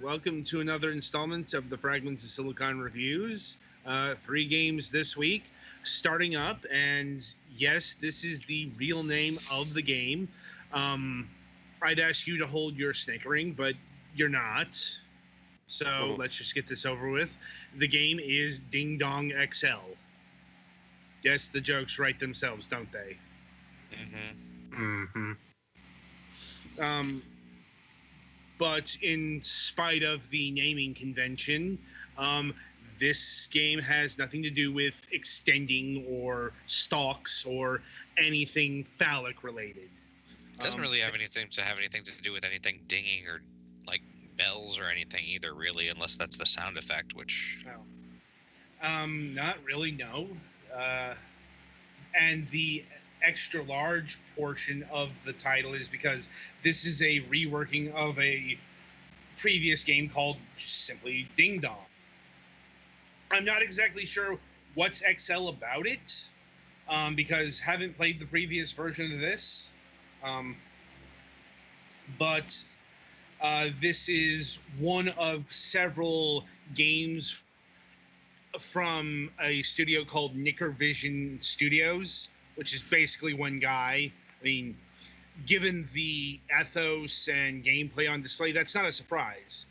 welcome to another installment of the Fragments of Silicon Reviews. 3 games this week, starting up, and yes, this is the real name of the game. Um, I'd ask you to hold your snickering, but you're not. So let's just get this over with. The game is Ding Dong XL. Yes, the jokes write themselves, don't they? But in spite of the naming convention, this game has nothing to do with extending or stalks or anything phallic related. It doesn't really have anything to do with anything dinging or like bells or anything either, really, unless that's the sound effect, which... Not really, no. And the extra large portion of the title is because this is a reworking of a previous game called simply Ding Dong. I'm not exactly sure what's XL about it, because haven't played the previous version of this. But this is one of several games from a studio called Nickervision Studios, which is basically one guy. I mean, given the ethos and gameplay on display, that's not a surprise.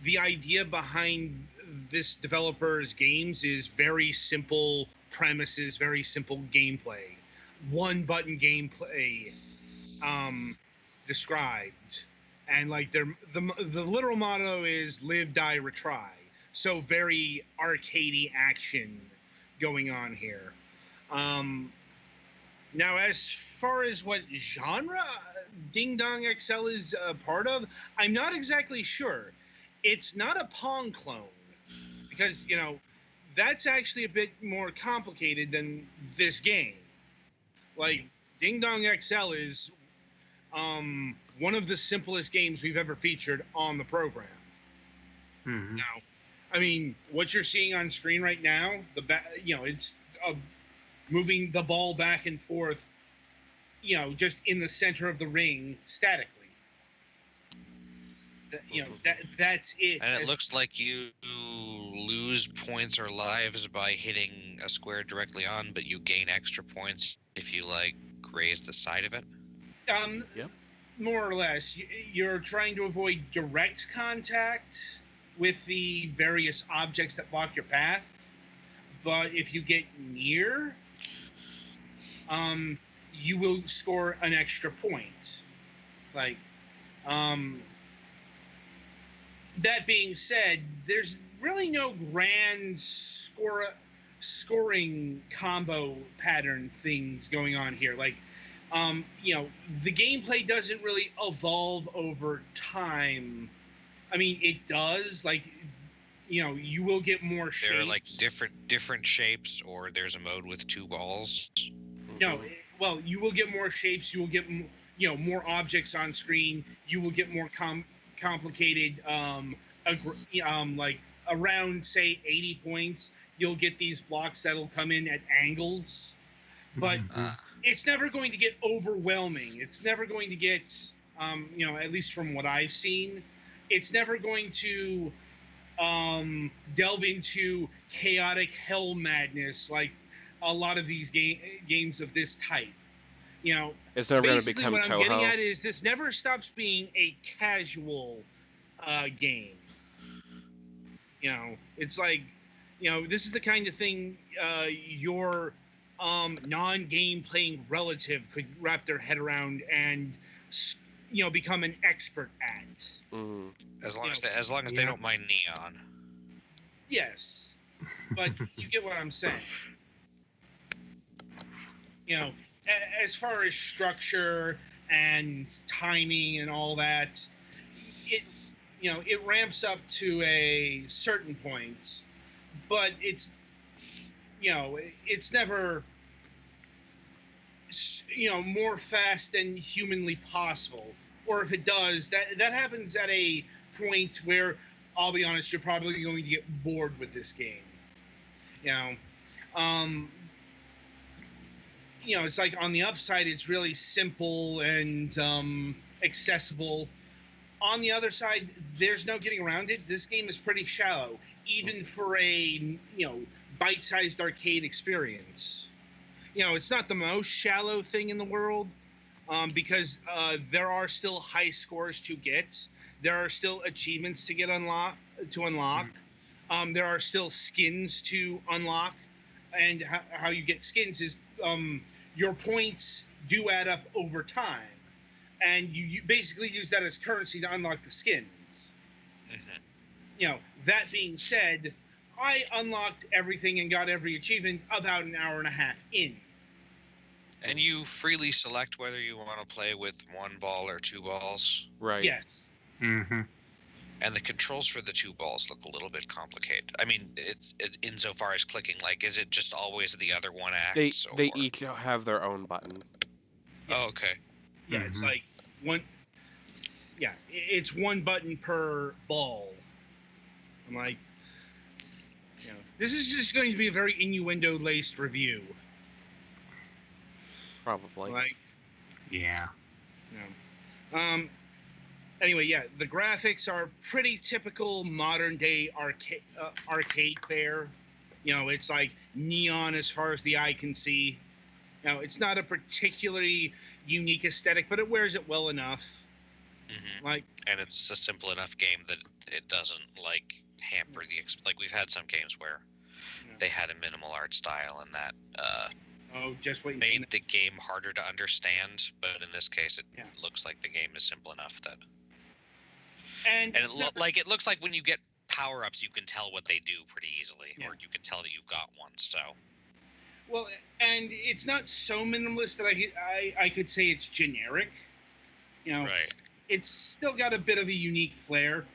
The idea behind this developer's games is very simple premises, very simple gameplay. One button gameplay described. And like the literal motto is live, die, retry. So very arcadey action going on here. Now, as far as what genre Ding Dong XL is a part of, I'm not exactly sure. It's not a Pong clone, because, you know, that's actually a bit more complicated than this game. Like, Ding Dong XL is one of the simplest games we've ever featured on the program. Now, I mean, what you're seeing on screen right now, it's moving the ball back and forth, just in the center of the ring statically. That's it. And it looks like you lose points or lives by hitting a square directly on, but you gain extra points if you, like, graze the side of it. Yep. More or less. You're trying to avoid direct contact with the various objects that block your path, but if you get near, you will score an extra point. Like, that being said, there's really no grand scoring combo pattern things going on here. Like, the gameplay doesn't really evolve over time. I mean, it does. Like, you will get more shapes. There are like different shapes, or there's a mode with 2 balls. No, well, you will get more shapes. You will get more objects on screen. You will get more complicated. Like around say 80 points, you'll get these blocks that'll come in at angles, but it's never going to get overwhelming. It's never going to get, at least from what I've seen, it's never going to delve into chaotic hell madness like a lot of these games of this type. It's never going to become what Toho. I'm getting at is this never stops being a casual game. It's like, this is the kind of thing your non-game playing relative could wrap their head around and become an expert at. As long as they don't mind neon. Yes, but you get what I'm saying. As far as structure and timing and all that, it ramps up to a certain point, but it's never more fast than humanly possible. Or if it does, that happens at a point where, I'll be honest, you're probably going to get bored with this game. It's like on the upside, it's really simple and accessible. on the other side, there's no getting around it. This game is pretty shallow, even for a bite-sized arcade experience. It's not the most shallow thing in the world, because there are still high scores to get. There are still achievements to unlock. There are still skins to unlock, and how you get skins is your points do add up over time, and you basically use that as currency to unlock the skins. Mm-hmm. That being said, I unlocked everything and got every achievement about an hour and a half in. And you freely select whether you want to play with 1 ball or 2 balls. Right. Yes. Mm-hmm. And the controls for the 2 balls look a little bit complicated. I mean, it's insofar as clicking. Like, is it just always the other one acts? They each have their own button. Yeah. Oh, okay. Yeah, it's like one. Yeah, it's 1 button per ball. I'm like, this is just going to be a very innuendo-laced review. Probably. Like, yeah. Anyway, yeah, the graphics are pretty typical modern-day arcade fare. It's like neon as far as the eye can see. It's not a particularly unique aesthetic, but it wears it well enough. Mm-hmm. And it's a simple enough game that it doesn't hamper the we've had some games where they had a minimal art style and that just wait. Made the game harder to understand, but in this case, it looks like the game is simple enough that. And it looks like when you get power-ups, you can tell what they do pretty easily, or you can tell that you've got one. So. Well, and it's not so minimalist that I could say it's generic. Right. It's still got a bit of a unique flair.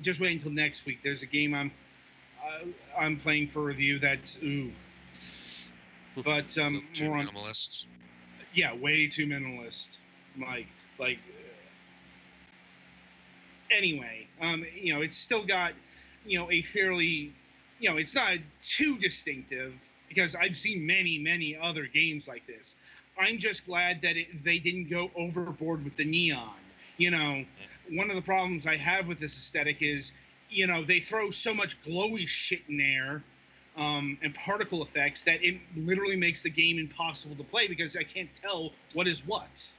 Just wait until next week. There's a game I'm playing for review that's but too minimalist. Yeah, way too minimalist. Anyway, it's still got a fairly it's not too distinctive because I've seen many other games like this. I'm just glad that they didn't go overboard with the neon. One of the problems I have with this aesthetic is they throw so much glowy shit in there. And particle effects that it literally makes the game impossible to play because I can't tell what is what.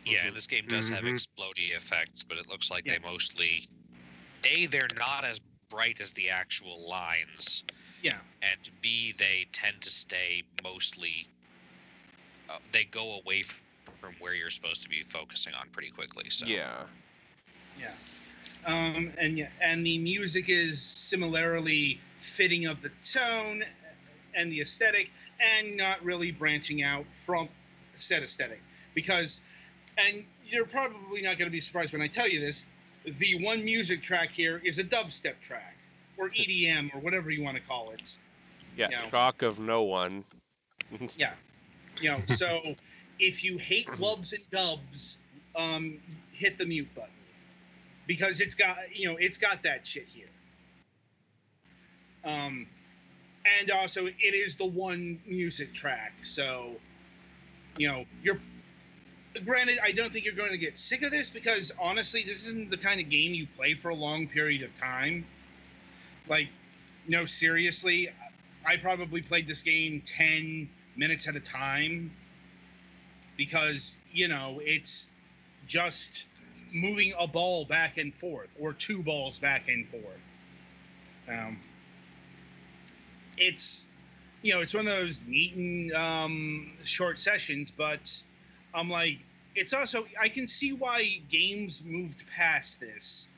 Yeah, and this game does have explodey effects, but it looks like they mostly... they're not as bright as the actual lines. Yeah. And B, they tend to stay mostly... they go away from where you're supposed to be focusing on pretty quickly. So. Yeah. And the music is similarly fitting of the tone and the aesthetic and not really branching out from said aesthetic because, and you're probably not going to be surprised when I tell you this, the one music track here is a dubstep track or EDM or whatever you want to call it. Yeah, shock of no one. Yeah. So if you hate wubs and dubs, hit the mute button because it's got that shit here. And also it is the one music track, so you're granted I don't think you're going to get sick of this because honestly this isn't the kind of game you play for a long period of time. Seriously, I probably played this game 10 minutes at a time because it's just moving a ball back and forth or 2 balls back and forth. It's it's one of those neat and short sessions, but I'm like, it's also I can see why games moved past this,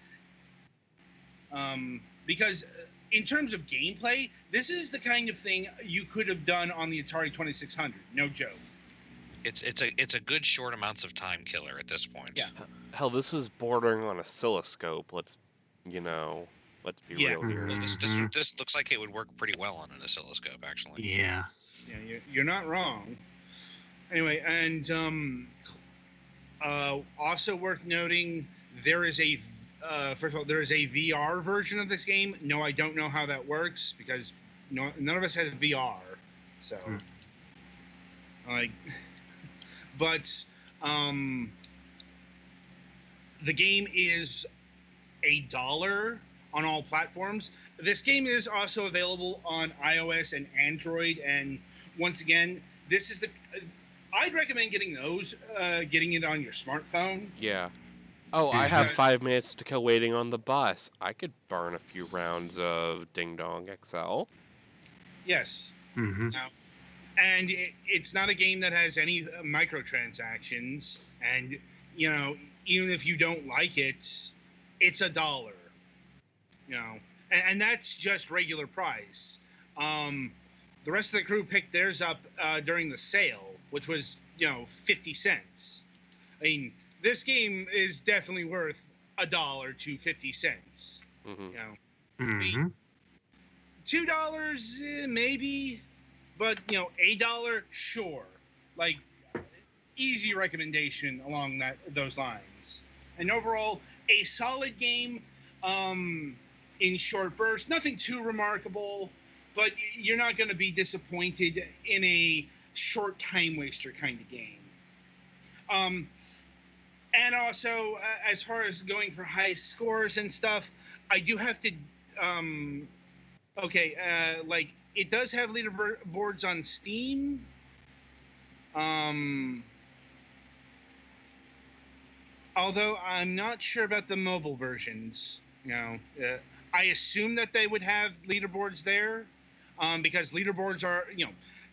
because in terms of gameplay, this is the kind of thing you could have done on the Atari 2600. No joke. It's a good short amounts of time killer at this point. Yeah. Hell, this is bordering on oscilloscope. Let's be real here. Well, this looks like it would work pretty well on an oscilloscope, actually. Yeah. Yeah, you're not wrong. Anyway, and also worth noting, there is a first of all, there is a VR version of this game. No, I don't know how that works because none of us has VR. So, but the game is $1 on all platforms. This game is also available on iOS and Android. And once again, this is I'd recommend getting it on your smartphone. Yeah. Oh, I have 5 minutes to kill waiting on the bus. I could burn a few rounds of Ding Dong XL. Yes. Mm-hmm. And it's not a game that has any microtransactions. And, even if you don't like it, it's $1. And that's just regular price. The rest of the crew picked theirs up during the sale, which was 50 cents. I mean, this game is definitely worth $1 to 50 cents. Mm-hmm. $2 maybe, but $1 sure. Like, easy recommendation along those lines. And overall, a solid game. In short bursts, nothing too remarkable, but you're not going to be disappointed in a short time waster kind of game. And also, as far as going for high scores and stuff, I do have to. It does have leaderboards on Steam. Although I'm not sure about the mobile versions. I assume that they would have leaderboards there, because leaderboards are,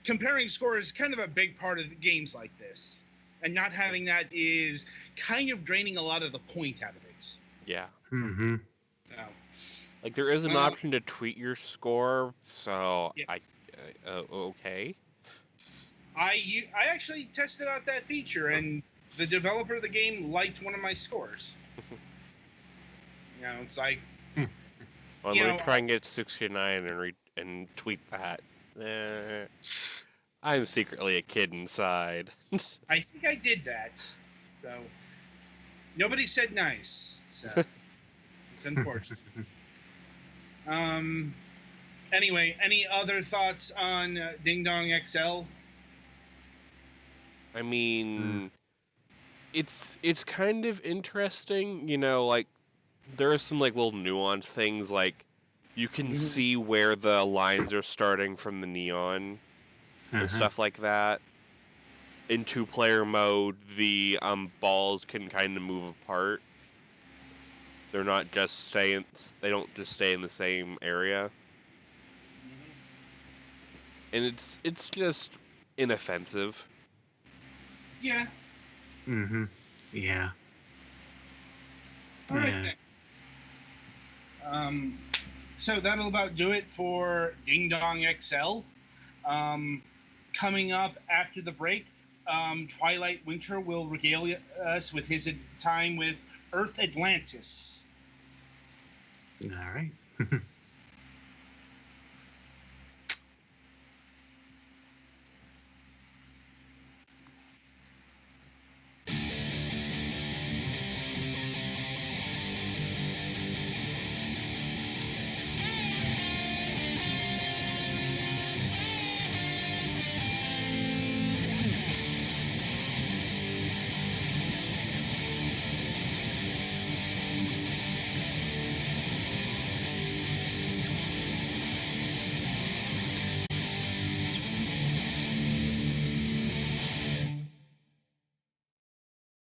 comparing scores is kind of a big part of games like this. And not having that is kind of draining a lot of the point out of it. Yeah. Mm-hmm. Like, there is an option to tweet your score, so yes. Okay. I actually tested out that feature, and the developer of the game liked one of my scores. It's like... Well, let me try and get 69 and tweet that. I'm secretly a kid inside. I think I did that. So, nobody said nice. So, it's unfortunate. Anyway, any other thoughts on Ding Dong XL? I mean, it's kind of interesting, like, there are some, like, little nuanced things, like, you can see where the lines are starting from the neon and stuff like that. In 2-player mode, the balls can kind of move apart. They're not just they don't just stay in the same area. And it's just inoffensive. Yeah. Mm-hmm. Yeah. All right. So that'll about do it for Ding Dong XL. Coming up after the break, Twilight Winter will regale us with his time with Earth Atlantis. All right.